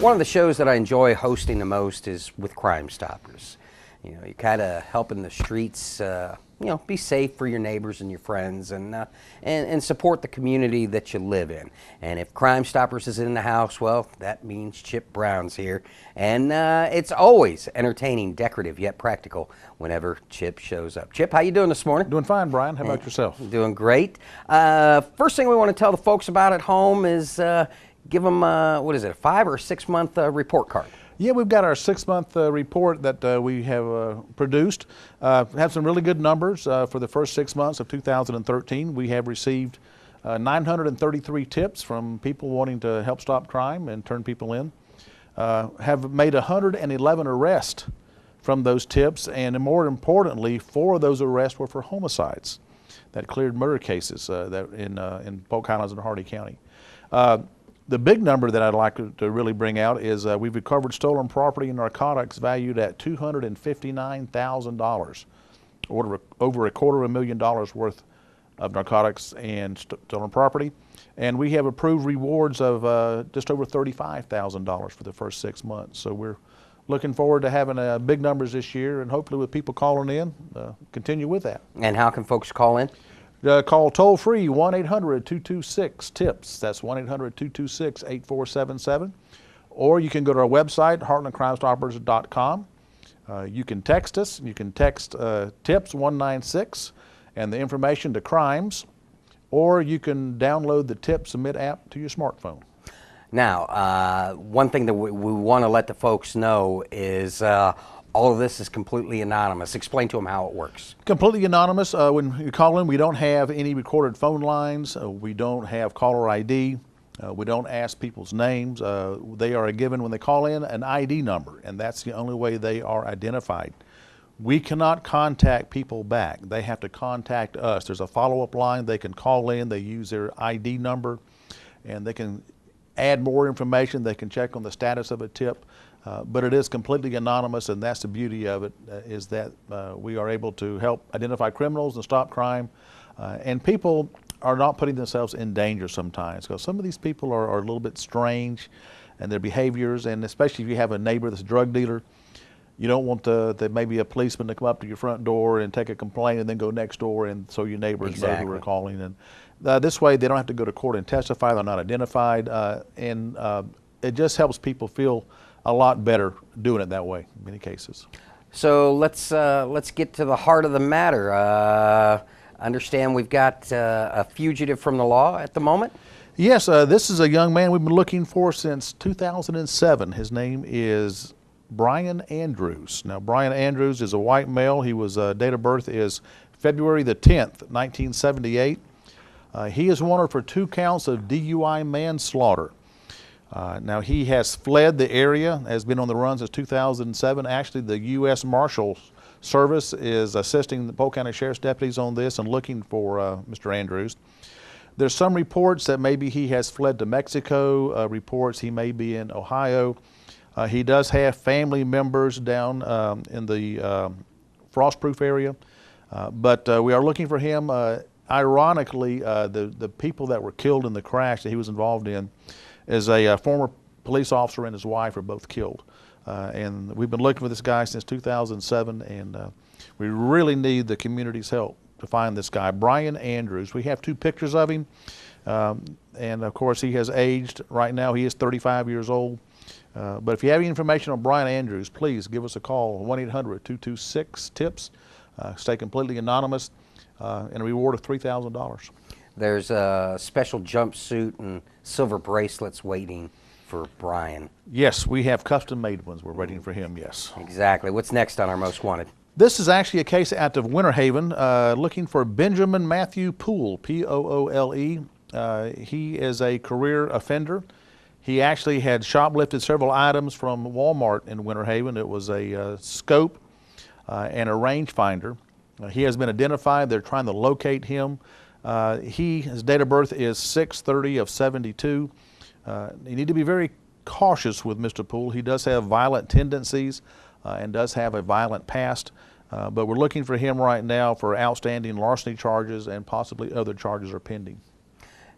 One of the shows that I enjoy hosting the most is with Crime Stoppers. You know, you're kind of helping the streets, be safe for your neighbors and your friends, and support the community that you live in. And if Crime Stoppers is in the house, well, that means Chip Brown's here. And it's always entertaining, decorative, yet practical whenever Chip shows up. Chip, how you doing this morning? Doing fine, Brian. How about yourself? Doing great. First thing we want to tell the folks about at home is give them, a 5 or 6 month report card? Yeah, we've got our 6-month report that we have produced. Have some really good numbers for the first 6 months of 2013. We have received 933 tips from people wanting to help stop crime and turn people in. Have made 111 arrests from those tips, and more importantly, 4 of those arrests were for homicides that cleared murder cases that in Polk Highlands and Hardy County. The big number that I'd like to really bring out is we've recovered stolen property and narcotics valued at $259,000, over $250,000 worth of narcotics and stolen property. And we have approved rewards of just over $35,000 for the first 6 months. So we're looking forward to having big numbers this year, and hopefully with people calling in, continue with that. And how can folks call in? Call toll-free 1-800-226-TIPS. That's 1-800-226-8477. Or you can go to our website, heartlandcrimestoppers.com. You can text us. You can text TIPS 196 and the information to crimes, or you can download the Tip Submit app to your smartphone. Now, one thing that we want to let the folks know is all of this is completely anonymous. Explain to them how it works. Completely anonymous. When you call in, we don't have any recorded phone lines. We don't have caller ID. We don't ask people's names. They are given, when they call in, an ID number, and that's the only way they are identified. We cannot contact people back. They have to contact us. There's a follow-up line. They can call in. They use their ID number, and they can add more information. They can check on the status of a tip. But it is completely anonymous, and that's the beauty of it, is that we are able to help identify criminals and stop crime. And people are not putting themselves in danger sometimes, because some of these people are a little bit strange in their behaviors, and especially if you have a neighbor that's a drug dealer, you don't want maybe a policeman to come up to your front door and take a complaint and then go next door, and so your neighbors know who are calling. And this way they don't have to go to court and testify. They're not identified, and it just helps people feel a lot better doing it that way in many cases. So let's get to the heart of the matter. Understand we've got a fugitive from the law at the moment? Yes, this is a young man we've been looking for since 2007. His name is Brian Andrews. Now, Brian Andrews is a white male. He was date of birth is February the 10th, 1978. He is wanted for 2 counts of DUI manslaughter. Now, he has fled the area, has been on the run since 2007. Actually, the U.S. Marshals Service is assisting the Polk County Sheriff's deputies on this and looking for Mr. Andrews. There's some reports that maybe he has fled to Mexico, reports he may be in Ohio. He does have family members down in the Frostproof area, but we are looking for him. Ironically, the people that were killed in the crash that he was involved in is a former police officer and his wife are both killed. And we've been looking for this guy since 2007, and we really need the community's help to find this guy, Brian Andrews. We have 2 pictures of him, and of course he has aged. Right now he is 35 years old. But if you have any information on Brian Andrews, please give us a call, 1-800-226-TIPS. Stay completely anonymous, and a reward of $3,000. There's a special jumpsuit and silver bracelets waiting for Brian. Yes, we have custom-made ones. We're waiting for him, yes. Exactly. What's next on our Most Wanted? This is actually a case out of Winter Haven, looking for Benjamin Matthew Poole, P-O-O-L-E. He is a career offender. He actually had shoplifted several items from Walmart in Winter Haven. It was a scope and a rangefinder. He has been identified. They're trying to locate him. His date of birth is 6/30/72. You need to be very cautious with Mr. Poole. He does have violent tendencies and does have a violent past, but we're looking for him right now for outstanding larceny charges, and possibly other charges are pending.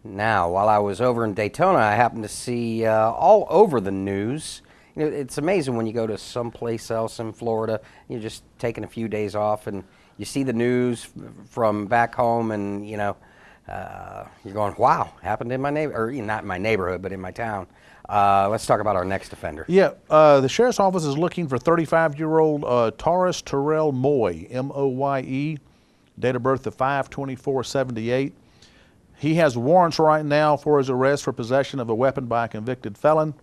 Now, while I was over in Daytona, I happened to see all over the news. You know, it's amazing when you go to someplace else in Florida, you're just taking a few days off and you see the news from back home and, you're going, wow, happened in my neighborhood, or not in my neighborhood, but in my town. Let's talk about our next offender. Yeah, the sheriff's office is looking for 35-year-old Taurus Terrell Moye, M-O-Y-E, date of birth of 5/24/78. He has warrants right now for his arrest for possession of a weapon by a convicted felon.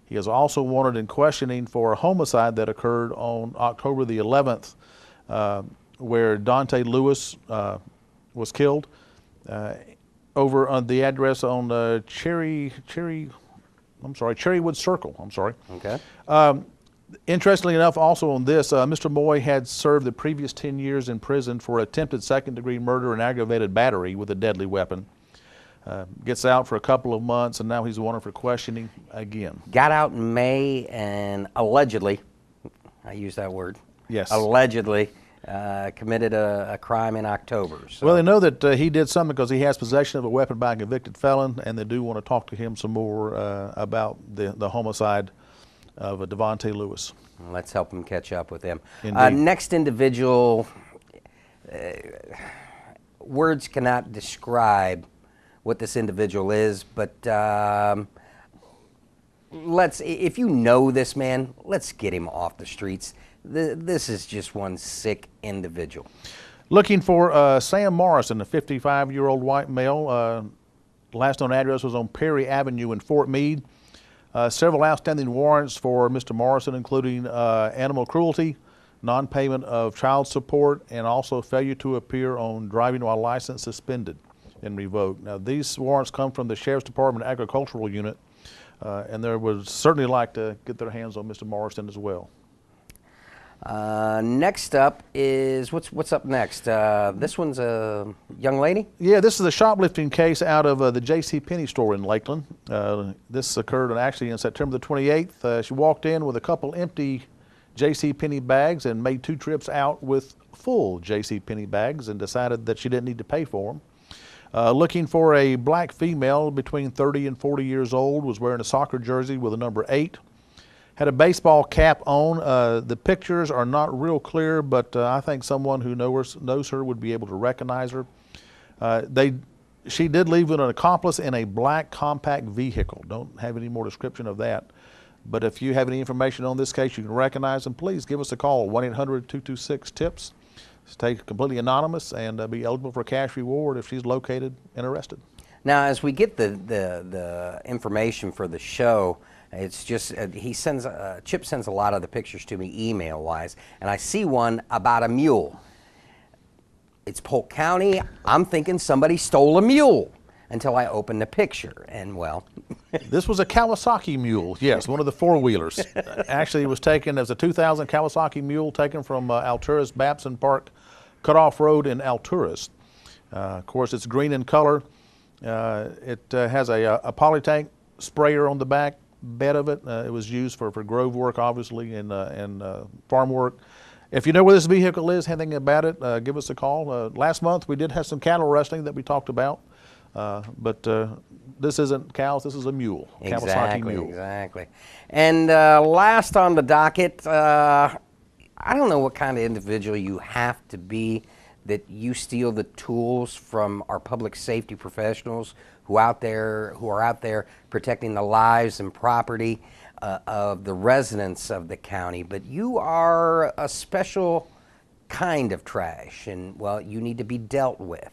He is also wanted in questioning for a homicide that occurred on October the 11th, where Dante Lewis was killed over on the address on Cherrywood Circle. I'm sorry. Okay. Interestingly enough, also on this, Mr. Moye had served the previous 10 years in prison for attempted second-degree murder and aggravated battery with a deadly weapon. Gets out for a couple of months, and now he's wanted for questioning again. Got out in May and allegedly, I use that word. Yes. Allegedly committed a crime in October. So. Well, they know that he did something because he has possession of a weapon by a convicted felon, and they do want to talk to him some more about the homicide of Devontae Lewis. Let's help him catch up with him. Indeed. Next individual, words cannot describe what this individual is, but if you know this man, let's get him off the streets. This is just one sick individual. Looking for Sam Morrison, a 55-year-old white male. Last known address was on Perry Avenue in Fort Meade. Several outstanding warrants for Mr. Morrison, including animal cruelty, non-payment of child support, and also failure to appear on driving while license suspended and revoked. Now, these warrants come from the Sheriff's Department Agricultural Unit, and they would certainly like to get their hands on Mr. Morrison as well. Next up is, what's up next? This one's a young lady? Yeah, this is a shoplifting case out of the JCPenney store in Lakeland. This occurred actually on September the 28th. She walked in with a couple empty JCPenney bags and made 2 trips out with full JCPenney bags and decided that she didn't need to pay for them. Looking for a black female between 30 and 40 years old, was wearing a soccer jersey with a number 8. Had a baseball cap on. The pictures are not real clear, but I think someone who knows her would be able to recognize her. She did leave with an accomplice in a black compact vehicle. Don't have any more description of that. But if you have any information on this case, you can recognize them, please give us a call, 1-800-226-TIPS. Stay completely anonymous and be eligible for a cash reward if she's located and arrested. Now, as we get the information for the show, it's just Chip sends a lot of the pictures to me email-wise, and I see one about a mule. It's Polk County. I'm thinking somebody stole a mule until I open the picture, and well. This was a Kawasaki mule, yes, one of the 4-wheelers. Actually, it was taken as a 2000 Kawasaki mule taken from Alturas Babson Park Cutoff Road in Alturas. Of course, it's green in color. It has a polytank sprayer on the back bed of it. It was used for grove work, obviously, and farm work. If you know where this vehicle is, anything about it, give us a call. Last month, we did have some cattle rustling that we talked about. But this isn't cows, this is a mule, Kawasaki mule. Exactly. And last on the docket, I don't know what kind of individual you have to be that you steal the tools from our public safety professionals who are out there protecting the lives and property of the residents of the county. But you are a special kind of trash, and well, you need to be dealt with.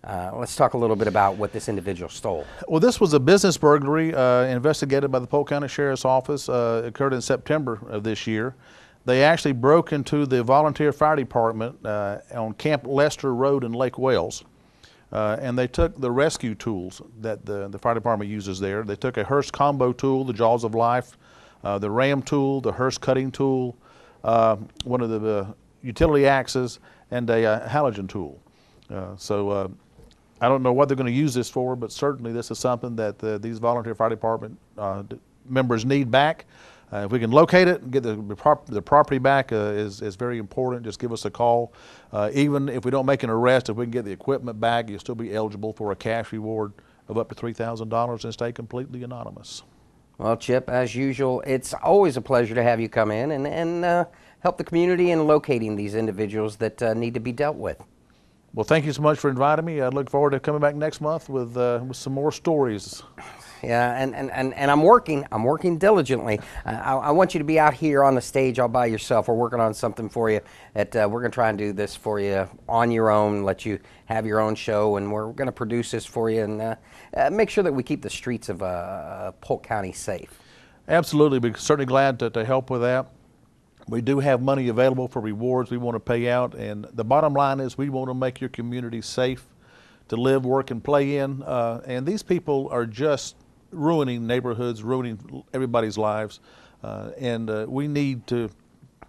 Let's talk a little bit about what this individual stole. Well, this was a business burglary investigated by the Polk County Sheriff's Office. It occurred in September of this year. They actually broke into the volunteer fire department on Camp Lester Road in Lake Wales, and they took the rescue tools that the fire department uses there. They took a Hearst combo tool, the Jaws of Life, the Ram tool, the Hearst cutting tool, one of the utility axes, and a halogen tool. I don't know what they're going to use this for, but certainly this is something that these volunteer fire department members need back. If we can locate it and get the property back is very important. Just give us a call. Even if we don't make an arrest, if we can get the equipment back, you'll still be eligible for a cash reward of up to $3,000 and stay completely anonymous. Well, Chip, as usual, it's always a pleasure to have you come in and help the community in locating these individuals that need to be dealt with. Well, thank you so much for inviting me. I look forward to coming back next month with some more stories. Yeah, and I'm working diligently. I want you to be out here on the stage all by yourself. We're working on something for you that we're going to try and do this for you on your own, let you have your own show, and we're going to produce this for you and make sure that we keep the streets of Polk County safe. Absolutely. We're certainly glad to help with that. We do have money available for rewards we want to pay out, and the bottom line is we want to make your community safe to live, work, and play in. And these people are just ruining neighborhoods, ruining everybody's lives, and we need to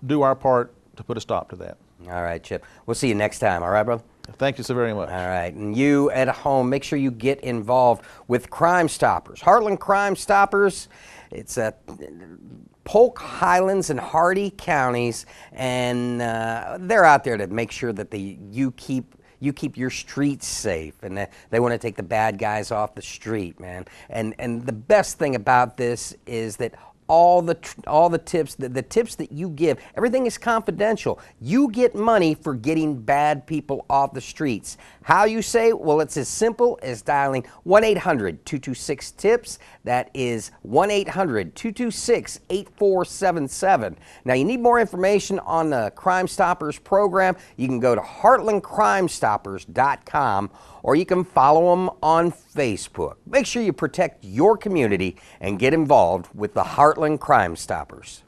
do our part to put a stop to that. All right, Chip. We'll see you next time. All right, brother? Thank you so very much. All right. And you at home, make sure you get involved with Crime Stoppers. Heartland Crime Stoppers, it's a Polk, Highlands, and Hardy counties, and they're out there to make sure that you keep your streets safe, and they want to take the bad guys off the street, man. And the best thing about this is that all the tips, the tips that you give, everything is confidential. You get money for getting bad people off the streets. How you say? Well, it's as simple as dialing 1-800-226-TIPS. That is 1-800-226-8477. Now, you need more information on the Crime Stoppers program. You can go to heartlandcrimestoppers.com, or you can follow them on Facebook. Make sure you protect your community and get involved with the Heartland Crime Stoppers.